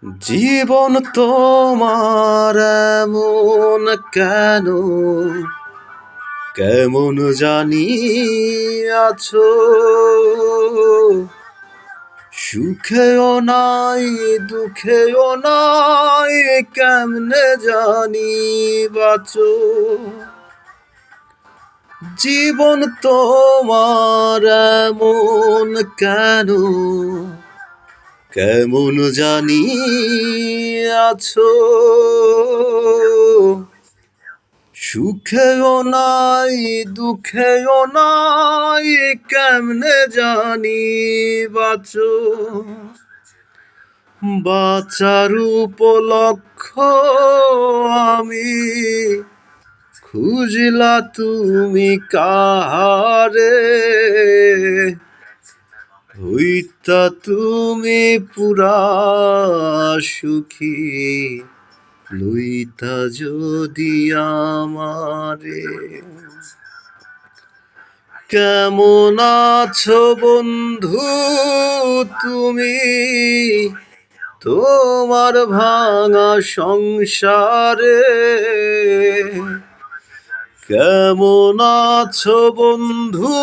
জীবন তোমার এমন কেন, কেমন জানি আছো। সুখেও নাই দুঃখেও নাই, কেমনে জানি বাঁচো। জীবন তোমার এমন কেন, কেমন জানি আছো। সুখেও নাই দুঃখেও নাই, কেমনে জানি বাঁচো। বাঁচার উপলক্ষ আমি খুঁজলা তুমি কাহারে, হইতা তুমি পুরা সুখী, লইতা যদি আমারে। কেমন আছো বন্ধু তুমি, তোমার ভাঙা সংসারে। কেমন আছো বন্ধু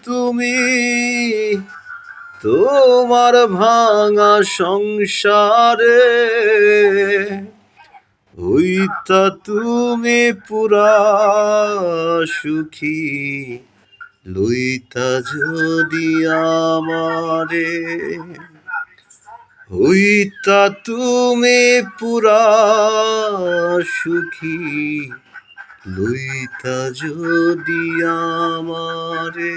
তুমি, তোমার ভাঙা সংসারে। হইতা তুমি পুরা সুখী, লইতা যদি আমারে। হইতা তুমি পুরা সুখী, লইতা যদি আমারে।